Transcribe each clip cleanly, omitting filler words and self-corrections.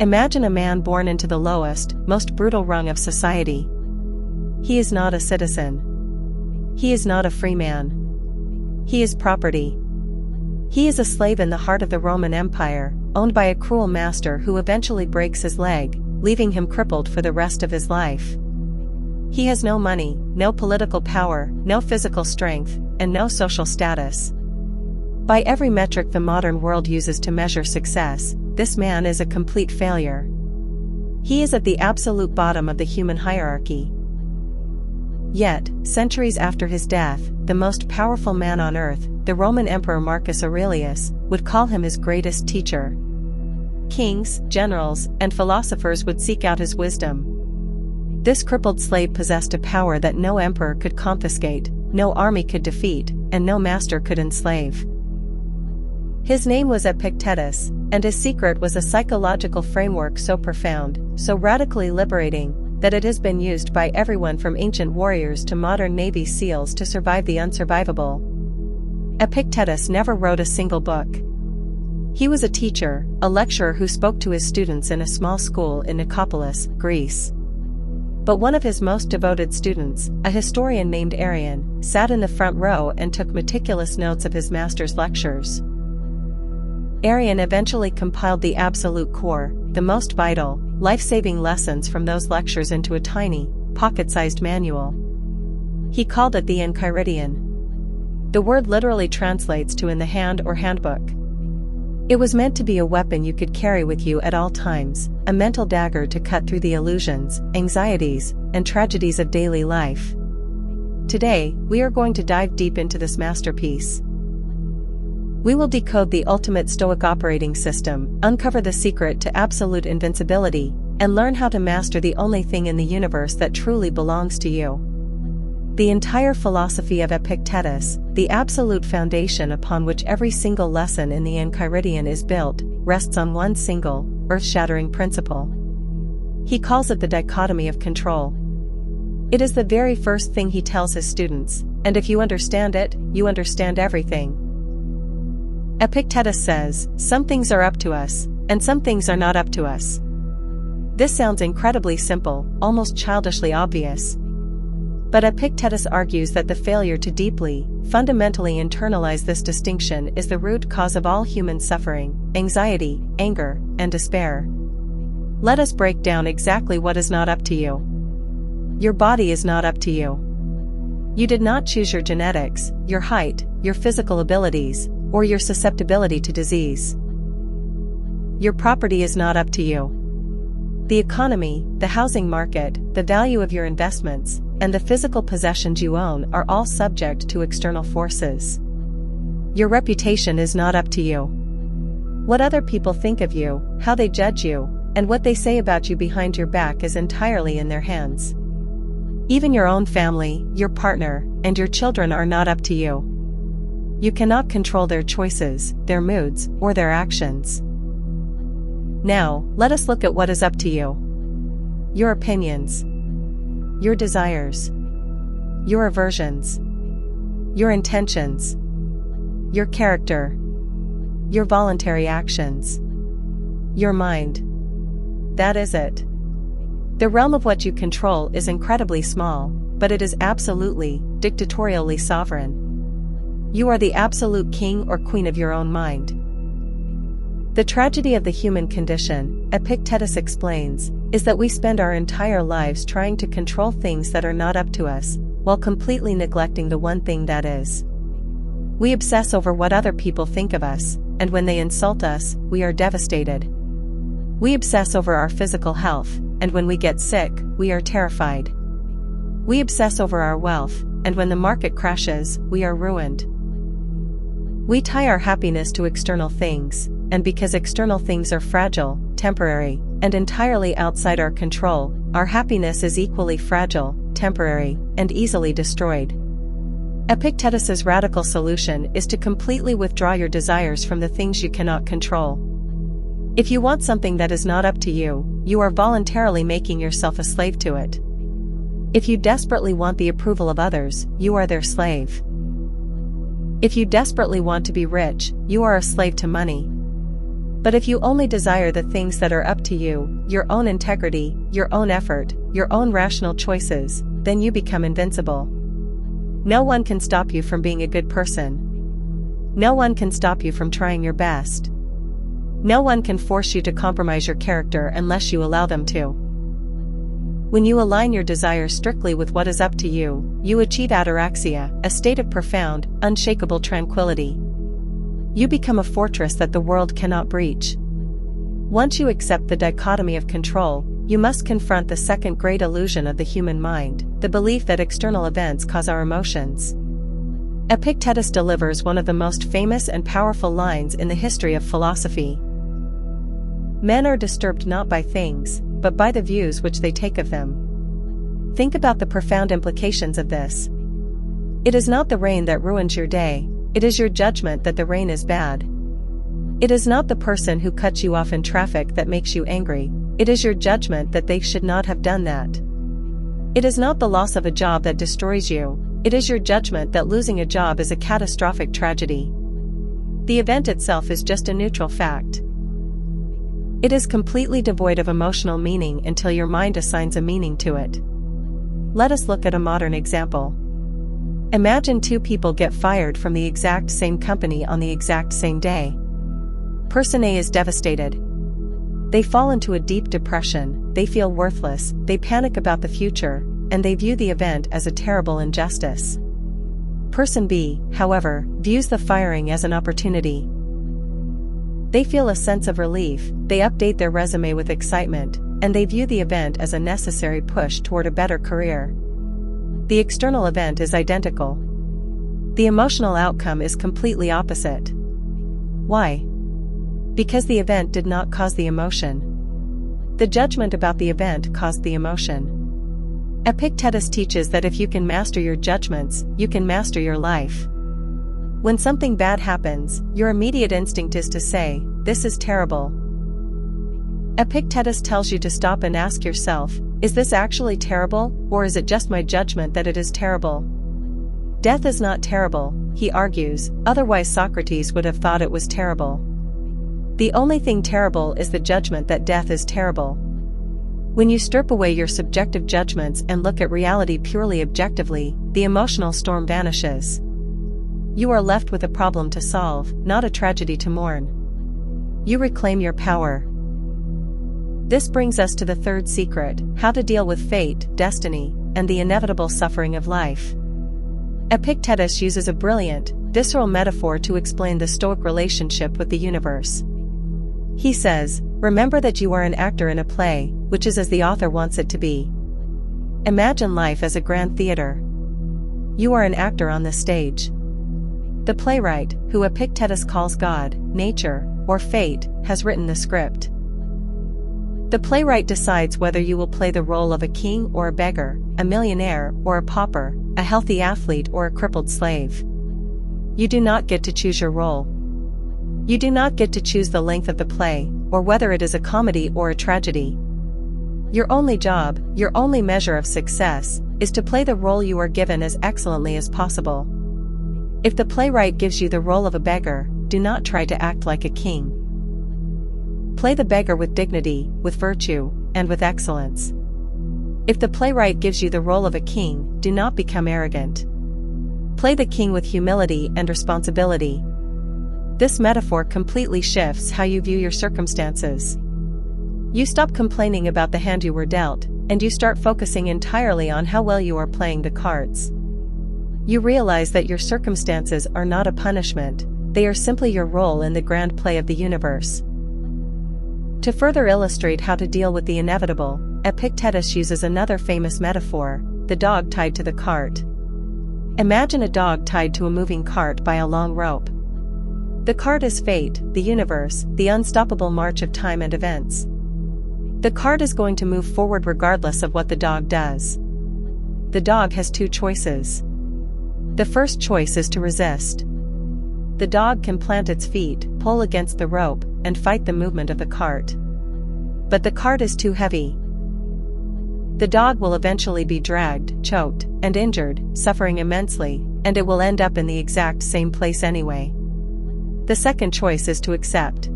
Imagine a man born into the lowest, most brutal rung of society. He is not a citizen. He is not a free man. He is property. He is a slave in the heart of the Roman Empire, owned by a cruel master who eventually breaks his leg, leaving him crippled for the rest of his life. He has no money, no political power, no physical strength, and no social status. By every metric the modern world uses to measure success, this man is a complete failure. He is at the absolute bottom of the human hierarchy. Yet, centuries after his death, the most powerful man on earth, the Roman Emperor Marcus Aurelius, would call him his greatest teacher. Kings, generals, and philosophers would seek out his wisdom. This crippled slave possessed a power that no emperor could confiscate, no army could defeat, and no master could enslave. His name was Epictetus, and his secret was a psychological framework so profound, so radically liberating, that it has been used by everyone from ancient warriors to modern Navy SEALs to survive the unsurvivable. Epictetus never wrote a single book. He was a teacher, a lecturer who spoke to his students in a small school in Nicopolis, Greece. But one of his most devoted students, a historian named Arrian, sat in the front row and took meticulous notes of his master's lectures. Arrian eventually compiled the absolute core, the most vital, life-saving lessons from those lectures into a tiny, pocket-sized manual. He called it the Enchiridion. The word literally translates to in the hand or handbook. It was meant to be a weapon you could carry with you at all times, a mental dagger to cut through the illusions, anxieties, and tragedies of daily life. Today, we are going to dive deep into this masterpiece. We will decode the ultimate Stoic operating system, uncover the secret to absolute invincibility, and learn how to master the only thing in the universe that truly belongs to you. The entire philosophy of Epictetus, the absolute foundation upon which every single lesson in the Enchiridion is built, rests on one single, earth-shattering principle. He calls it the Dichotomy of Control. It is the very first thing he tells his students, and if you understand it, you understand everything. Epictetus says, some things are up to us, and some things are not up to us. This sounds incredibly simple, almost childishly obvious. But Epictetus argues that the failure to deeply, fundamentally internalize this distinction is the root cause of all human suffering, anxiety, anger, and despair. Let us break down exactly what is not up to you. Your body is not up to you. You did not choose your genetics, your height, your physical abilities, or your susceptibility to disease. Your property is not up to you. The economy, the housing market, the value of your investments, and the physical possessions you own are all subject to external forces. Your reputation is not up to you. What other people think of you, how they judge you, and what they say about you behind your back is entirely in their hands. Even your own family, your partner, and your children are not up to you. You cannot control their choices, their moods, or their actions. Now, let us look at what is up to you. Your opinions. Your desires. Your aversions. Your intentions. Your character. Your voluntary actions. Your mind. That is it. The realm of what you control is incredibly small, but it is absolutely, dictatorially sovereign. You are the absolute king or queen of your own mind. The tragedy of the human condition, Epictetus explains, is that we spend our entire lives trying to control things that are not up to us, while completely neglecting the one thing that is. We obsess over what other people think of us, and when they insult us, we are devastated. We obsess over our physical health, and when we get sick, we are terrified. We obsess over our wealth, and when the market crashes, we are ruined. We tie our happiness to external things, and because external things are fragile, temporary, and entirely outside our control, our happiness is equally fragile, temporary, and easily destroyed. Epictetus's radical solution is to completely withdraw your desires from the things you cannot control. If you want something that is not up to you, you are voluntarily making yourself a slave to it. If you desperately want the approval of others, you are their slave. If you desperately want to be rich, you are a slave to money. But if you only desire the things that are up to you, your own integrity, your own effort, your own rational choices, then you become invincible. No one can stop you from being a good person. No one can stop you from trying your best. No one can force you to compromise your character unless you allow them to. When you align your desires strictly with what is up to you, you achieve ataraxia, a state of profound, unshakable tranquility. You become a fortress that the world cannot breach. Once you accept the dichotomy of control, you must confront the second great illusion of the human mind, the belief that external events cause our emotions. Epictetus delivers one of the most famous and powerful lines in the history of philosophy. Men are disturbed not by things, but by the views which they take of them. Think about the profound implications of this. It is not the rain that ruins your day, it is your judgment that the rain is bad. It is not the person who cuts you off in traffic that makes you angry, it is your judgment that they should not have done that. It is not the loss of a job that destroys you, it is your judgment that losing a job is a catastrophic tragedy. The event itself is just a neutral fact. It is completely devoid of emotional meaning until your mind assigns a meaning to it. Let us look at a modern example. Imagine two people get fired from the exact same company on the exact same day. Person A is devastated. They fall into a deep depression, they feel worthless, they panic about the future, and they view the event as a terrible injustice. Person B, however, views the firing as an opportunity. They feel a sense of relief, they update their resume with excitement, and they view the event as a necessary push toward a better career. The external event is identical. The emotional outcome is completely opposite. Why? Because the event did not cause the emotion. The judgment about the event caused the emotion. Epictetus teaches that if you can master your judgments, you can master your life. When something bad happens, your immediate instinct is to say, "This is terrible." Epictetus tells you to stop and ask yourself, is this actually terrible, or is it just my judgment that it is terrible? Death is not terrible, he argues, otherwise Socrates would have thought it was terrible. The only thing terrible is the judgment that death is terrible. When you strip away your subjective judgments and look at reality purely objectively, the emotional storm vanishes. You are left with a problem to solve, not a tragedy to mourn. You reclaim your power. This brings us to the third secret, how to deal with fate, destiny, and the inevitable suffering of life. Epictetus uses a brilliant, visceral metaphor to explain the Stoic relationship with the universe. He says, remember that you are an actor in a play, which is as the author wants it to be. Imagine life as a grand theater. You are an actor on the stage. The playwright, who Epictetus calls God, nature, or fate, has written the script. The playwright decides whether you will play the role of a king or a beggar, a millionaire or a pauper, a healthy athlete or a crippled slave. You do not get to choose your role. You do not get to choose the length of the play, or whether it is a comedy or a tragedy. Your only job, your only measure of success, is to play the role you are given as excellently as possible. If the playwright gives you the role of a beggar, do not try to act like a king. Play the beggar with dignity, with virtue, and with excellence. If the playwright gives you the role of a king, do not become arrogant. Play the king with humility and responsibility. This metaphor completely shifts how you view your circumstances. You stop complaining about the hand you were dealt, and you start focusing entirely on how well you are playing the cards. You realize that your circumstances are not a punishment, they are simply your role in the grand play of the universe. To further illustrate how to deal with the inevitable, Epictetus uses another famous metaphor, the dog tied to the cart. Imagine a dog tied to a moving cart by a long rope. The cart is fate, the universe, the unstoppable march of time and events. The cart is going to move forward regardless of what the dog does. The dog has two choices. The first choice is to resist. The dog can plant its feet, pull against the rope, and fight the movement of the cart. But the cart is too heavy. The dog will eventually be dragged, choked, and injured, suffering immensely, and it will end up in the exact same place anyway. The second choice is to accept.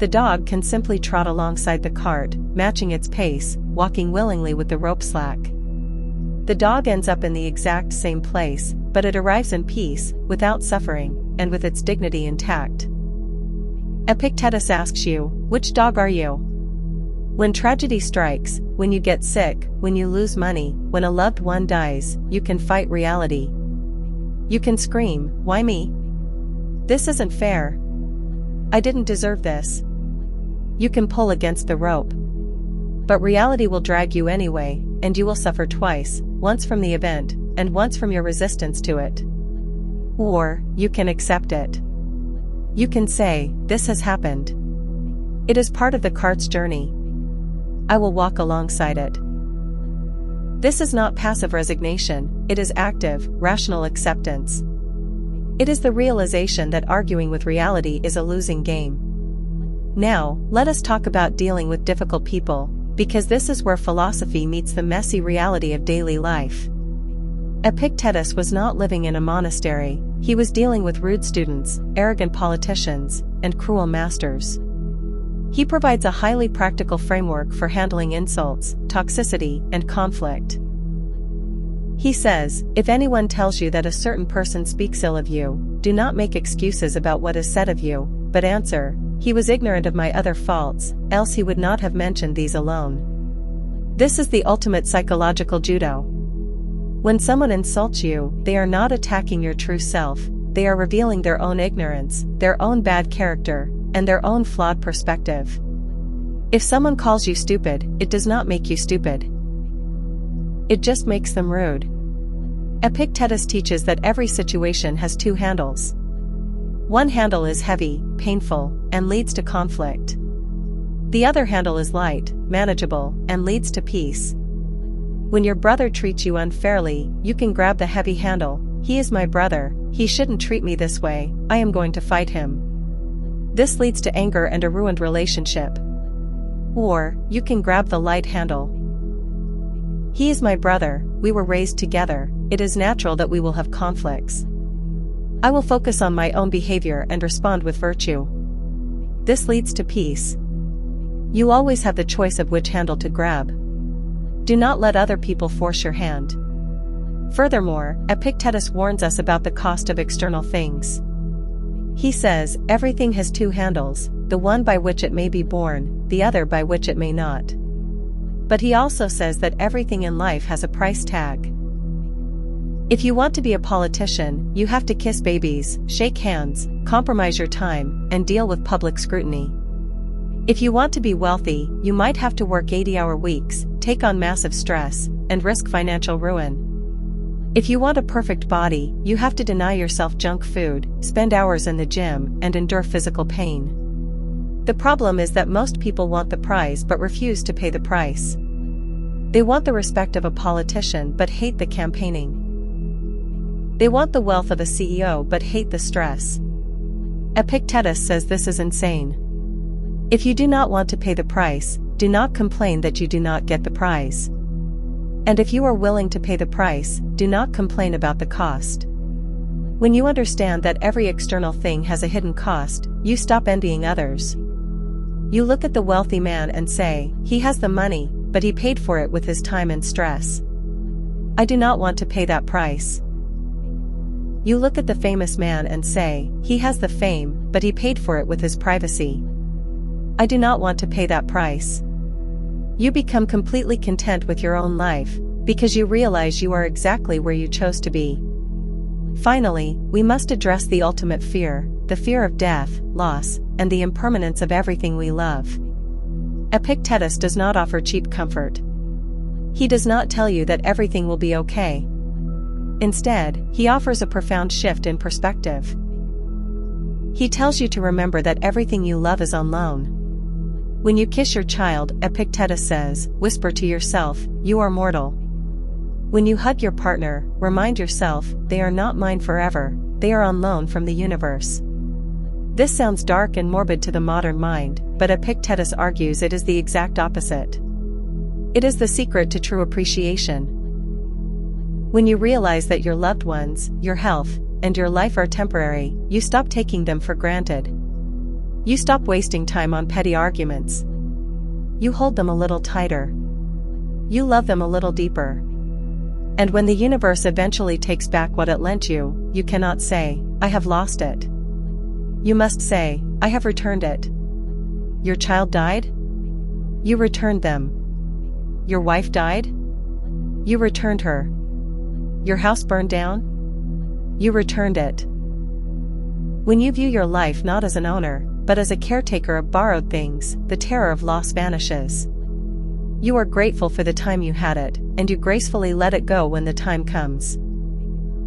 The dog can simply trot alongside the cart, matching its pace, walking willingly with the rope slack. The dog ends up in the exact same place, but it arrives in peace, without suffering, and with its dignity intact. Epictetus asks you, which dog are you? When tragedy strikes, when you get sick, when you lose money, when a loved one dies, you can fight reality. You can scream, "Why me? This isn't fair. I didn't deserve this." You can pull against the rope. But reality will drag you anyway, and you will suffer twice, once from the event, and once from your resistance to it. Or, you can accept it. You can say, "This has happened. It is part of the cart's journey. I will walk alongside it." This is not passive resignation, it is active, rational acceptance. It is the realization that arguing with reality is a losing game. Now, let us talk about dealing with difficult people, because this is where philosophy meets the messy reality of daily life. Epictetus was not living in a monastery, he was dealing with rude students, arrogant politicians, and cruel masters. He provides a highly practical framework for handling insults, toxicity, and conflict. He says, if anyone tells you that a certain person speaks ill of you, do not make excuses about what is said of you, but answer, "He was ignorant of my other faults, else he would not have mentioned these alone." This is the ultimate psychological judo. When someone insults you, they are not attacking your true self, they are revealing their own ignorance, their own bad character, and their own flawed perspective. If someone calls you stupid, it does not make you stupid. It just makes them rude. Epictetus teaches that every situation has two handles. One handle is heavy, painful, and leads to conflict. The other handle is light, manageable, and leads to peace. When your brother treats you unfairly, you can grab the heavy handle. "He is my brother, he shouldn't treat me this way, I am going to fight him." This leads to anger and a ruined relationship. Or, you can grab the light handle. "He is my brother, we were raised together, it is natural that we will have conflicts. I will focus on my own behavior and respond with virtue." This leads to peace. You always have the choice of which handle to grab. Do not let other people force your hand. Furthermore, Epictetus warns us about the cost of external things. He says, everything has two handles, the one by which it may be borne, the other by which it may not. But he also says that everything in life has a price tag. If you want to be a politician, you have to kiss babies, shake hands, compromise your time, and deal with public scrutiny. If you want to be wealthy, you might have to work 80-hour weeks, take on massive stress, and risk financial ruin. If you want a perfect body, you have to deny yourself junk food, spend hours in the gym, and endure physical pain. The problem is that most people want the prize but refuse to pay the price. They want the respect of a politician but hate the campaigning. They want the wealth of a CEO but hate the stress. Epictetus says this is insane. If you do not want to pay the price, do not complain that you do not get the prize. And if you are willing to pay the price, do not complain about the cost. When you understand that every external thing has a hidden cost, you stop envying others. You look at the wealthy man and say, he has the money, but he paid for it with his time and stress. I do not want to pay that price. You look at the famous man and say, he has the fame, but he paid for it with his privacy. I do not want to pay that price. You become completely content with your own life, because you realize you are exactly where you chose to be. Finally, we must address the ultimate fear, the fear of death, loss, and the impermanence of everything we love. Epictetus does not offer cheap comfort. He does not tell you that everything will be okay. Instead, he offers a profound shift in perspective. He tells you to remember that everything you love is on loan. When you kiss your child, Epictetus says, whisper to yourself, you are mortal. When you hug your partner, remind yourself, they are not mine forever, they are on loan from the universe. This sounds dark and morbid to the modern mind, but Epictetus argues it is the exact opposite. It is the secret to true appreciation. When you realize that your loved ones, your health, and your life are temporary, you stop taking them for granted. You stop wasting time on petty arguments. You hold them a little tighter. You love them a little deeper. And when the universe eventually takes back what it lent you, you cannot say, "I have lost it." You must say, "I have returned it." Your child died? You returned them. Your wife died? You returned her. Your house burned down? You returned it. When you view your life not as an owner, but as a caretaker of borrowed things, the terror of loss vanishes. You are grateful for the time you had it, and you gracefully let it go when the time comes.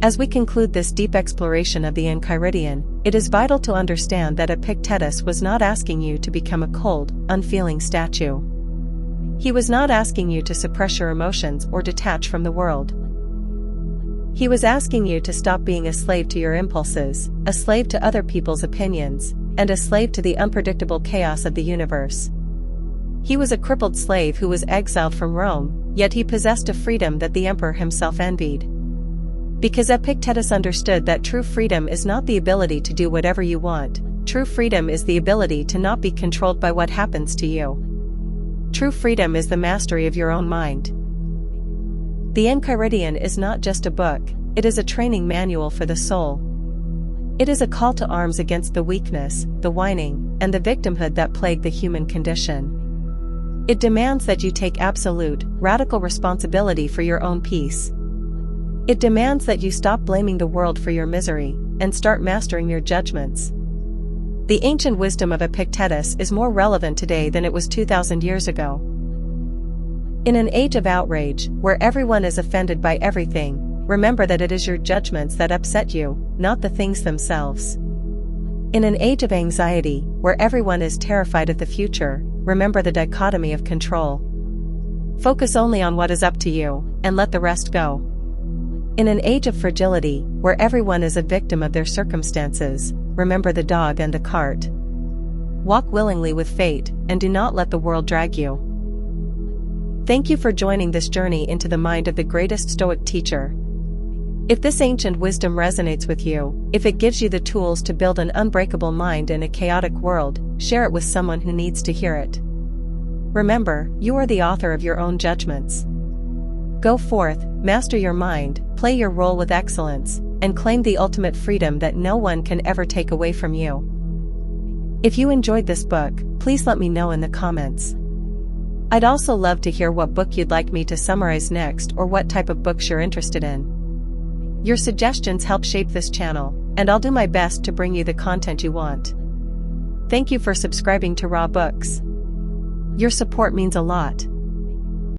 As we conclude this deep exploration of the Enchiridion, it is vital to understand that Epictetus was not asking you to become a cold, unfeeling statue. He was not asking you to suppress your emotions or detach from the world. He was asking you to stop being a slave to your impulses, a slave to other people's opinions, and a slave to the unpredictable chaos of the universe. He was a crippled slave who was exiled from Rome, yet he possessed a freedom that the emperor himself envied. Because Epictetus understood that true freedom is not the ability to do whatever you want, true freedom is the ability to not be controlled by what happens to you. True freedom is the mastery of your own mind. The Enchiridion is not just a book, it is a training manual for the soul. It is a call to arms against the weakness, the whining, and the victimhood that plague the human condition. It demands that you take absolute, radical responsibility for your own peace. It demands that you stop blaming the world for your misery, and start mastering your judgments. The ancient wisdom of Epictetus is more relevant today than it was 2,000 years ago. In an age of outrage, where everyone is offended by everything, remember that it is your judgments that upset you, not the things themselves. In an age of anxiety, where everyone is terrified of the future, remember the dichotomy of control. Focus only on what is up to you, and let the rest go. In an age of fragility, where everyone is a victim of their circumstances, remember the dog and the cart. Walk willingly with fate, and do not let the world drag you. Thank you for joining this journey into the mind of the greatest Stoic teacher. If this ancient wisdom resonates with you, if it gives you the tools to build an unbreakable mind in a chaotic world, share it with someone who needs to hear it. Remember, you are the author of your own judgments. Go forth, master your mind, play your role with excellence, and claim the ultimate freedom that no one can ever take away from you. If you enjoyed this book, please let me know in the comments. I'd also love to hear what book you'd like me to summarize next or what type of books you're interested in. Your suggestions help shape this channel, and I'll do my best to bring you the content you want. Thank you for subscribing to Raw Books. Your support means a lot.